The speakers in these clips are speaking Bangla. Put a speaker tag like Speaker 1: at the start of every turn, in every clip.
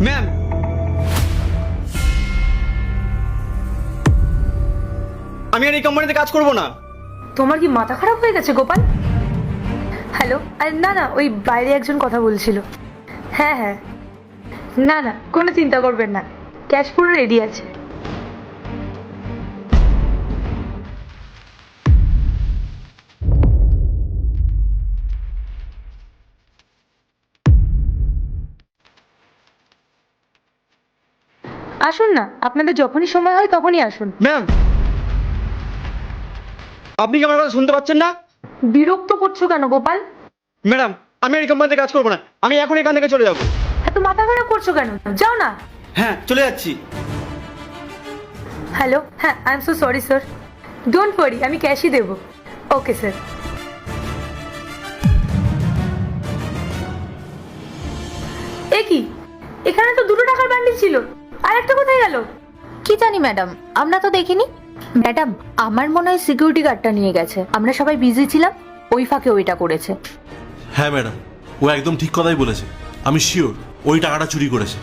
Speaker 1: ম্যাম, আমি আর এই কোম্পানিতে কাজ করব না।
Speaker 2: তোমার কি মাথা খারাপ হয়ে গেছে গোপাল? হ্যালো, আরে না না, ওই বাইরে একজন কথা বলছিল। হ্যাঁ হ্যাঁ, না না, কোনো চিন্তা করবেন না, ক্যাশ পুরো রেডি আছে। আসুন না, আপনাদের যখনই সময় হয় তখনই আসুন।
Speaker 1: ম্যাম, আপনি কি আমার কথা শুনতে পাচ্ছেন না?
Speaker 2: বিরক্ত করছো কেন গোপাল?
Speaker 1: ম্যাডাম, আমি আর এই কোম্পানিতে কাজ করব না। আমি এখন এখান থেকে চলে যাব।
Speaker 2: এত মাথা খারাপ করছো কেন? যাও না।
Speaker 1: হ্যাঁ, চলে যাচ্ছি।
Speaker 2: হ্যালো, হ্যাঁ, I am so sorry sir, don't worry, আমি ক্যাশই দেবো। Okay sir. এ কি, এখানে তো 2 টাকার বান্ডিল ছিল, আর একটা কোথায় গেল?
Speaker 3: কি জানি ম্যাডাম, আমরা তো দেখিনি। ম্যাডাম, আমার মনে হয় সিকিউরিটি গার্ডটা নিয়ে গেছে, আমরা সবাই বিজি ছিলাম, ওই ফাঁকে ওইটা করেছে।
Speaker 4: হ্যাঁ ম্যাডাম, ও একদম ঠিক কথাই বলেছে। আমি শিওর ওই টাকাটা চুরি করেছে।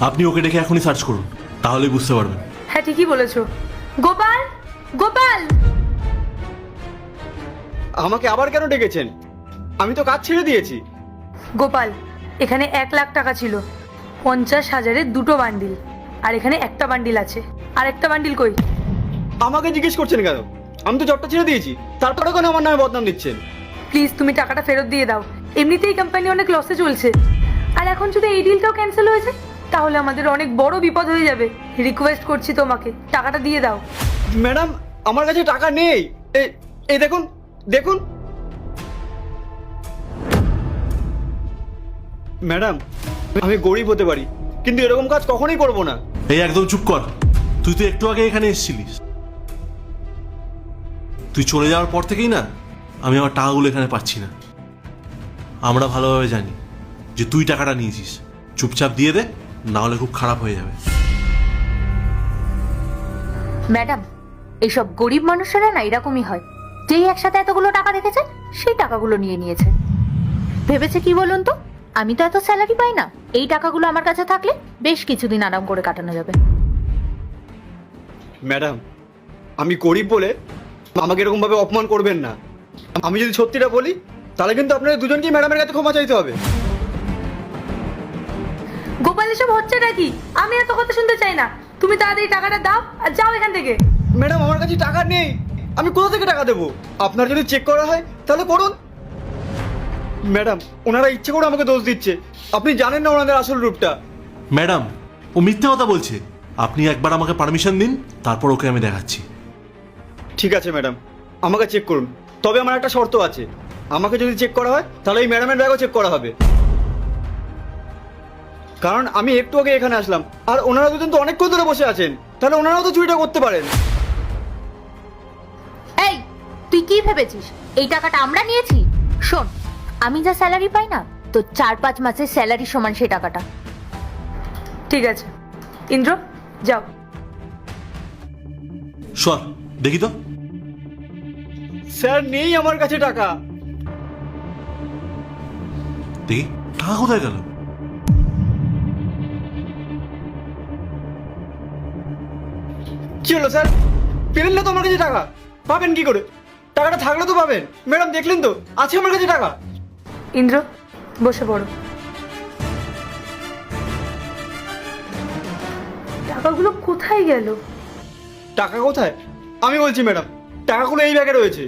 Speaker 4: আপনি ওকে ডেকে এখনই সার্চ করুন, তাহলেই বুঝতে পারবেন।
Speaker 2: হ্যাঁ, ঠিকই বলেছো। গোপাল, গোপাল!
Speaker 1: আমাকে আবার কেন ডেকেছেন? আমি তো কাজ ছেড়ে দিয়েছি।
Speaker 2: গোপাল, এখানে 1 লাখ টাকা ছিল, 50,000-এর 2টো বান্ডিল, আর এখানে একটা বান্ডিল আছে, আর একটা বান্ডিল কই?
Speaker 1: আমাকে জিজ্ঞেস করছেন কেন? আমি তো জবটা ছেড়ে দিয়েছি, তারপরে কেন আমার নামে বদনাম দিচ্ছেন?
Speaker 2: প্লিজ তুমি টাকাটা ফেরত দিয়ে দাও, এমনিতেই কোম্পানি অনেক লসে চলছে, আর এখন যদি এই ডিলটাও ক্যান্সেল হয়ে যায় তাহলে আমাদের অনেক বড় বিপদ হয়ে যাবে। রিকোয়েস্ট করছি তোমাকে, টাকাটা দিয়ে দাও।
Speaker 1: ম্যাডাম, আমার কাছে টাকা নেই। এই দেখুন, দেখুন। ম্যাডাম, আমি গরিব হতে পারি, কিন্তু এরকম কাজ কখনোই করব না।
Speaker 4: এই একদম চুপ কর। তুই তো একটু আগে এখানে এসেছিলিস। তুই চলে যাওয়ার পর থেকেই না আমি আমার টাকাগুলো এখানে পাচ্ছি না। আমরা ভালোভাবে জানি যে তুই টাকাটা নিয়েছিস। চুপচাপ দিয়ে দে, না হলে খুব খারাপ হয়ে যাবে।
Speaker 3: ম্যাডাম, এইসব গরিব মানুষেরা না এরকমই হয়, যেই একসাথে এতগুলো টাকা দেখেছে সেই টাকাগুলো নিয়ে নিয়েছে। ভেবেছে কি বলুন তো, আমি তো এত স্যালারি পাই না, এই টাকাগুলো আমার কাছে থাকলে বেশ কিছুদিন আরাম করে কাটানো যাবে।
Speaker 1: ম্যাডাম, আমি গরিব বলে আমাকে এরকম ভাবে অপমান করবেন না। আমি যদি সত্যিটা বলি তাহলে কিন্তু আপনাদের দুজনকেই ম্যাডামের কাছে ক্ষমা চাইতে হবে।
Speaker 2: গোপাল, এসব হচ্ছে নাকি? আমি এত কথা শুনতে চাই না, তুমি তাড়াতাড়ি টাকাটা দাও আর যাও এখান থেকে।
Speaker 1: ম্যাডাম, আমার কাছে টাকা নেই, আমি কোথা থেকে টাকা দেবো? আপনার যদি চেক করা হয় তাহলে করুন। ম্যাডাম, ওনারা ইচ্ছে করে আমাকে দোষ দিচ্ছে। আপনি জানেন না ওনাদের আসল রূপটা।
Speaker 4: ম্যাডাম, ও মিথ্যে কথা বলছে। আপনি একবার আমাকে পারমিশন দিন, তারপর ওকে আমি দেখাচ্ছি।
Speaker 1: ঠিক আছে ম্যাডাম, আমাকে চেক করুন। তবে আমার একটা শর্ত আছে, আমাকে যদি চেক করা হয় তাহলে এই ম্যাডামের ব্যাগও চেক করা হবে। কারণ আমি একটু আগে এখানে আসলাম, আর ওনারা দুজন তো অনেকক্ষণ ধরে বসে আছেন, তাহলে ওনারাও তো চুরিটা করতে পারেন।
Speaker 3: এই, তুই কি ভেবেছিস এই টাকাটা আমরা নিয়েছি? শোন, আমি যা স্যালারি পাই না, তো 4-5 মাসের স্যালারি সমান সেই টাকাটা।
Speaker 2: ঠিক আছে ইন্দ্র, যাও।
Speaker 4: সর দেখি তো।
Speaker 1: স্যার, নেই আমার কাছে টাকা।
Speaker 4: দেখি টাকা কোথায় গেল।
Speaker 1: কি হলো স্যার? পেলেন না তো আমার কাছে টাকা? পাবেন কি করে? টাকাটা থাকলে তো পাবেন। ম্যাডাম, দেখলেন তো আছে আমার কাছে টাকা।
Speaker 2: ইন্দ্র, বসে পড়ো। টাকাগুলো কোথায় গেল?
Speaker 1: টাকা কোথায়? আমি বলছি ম্যাডাম, টাকাগুলো এই ব্যাগে রয়েছে।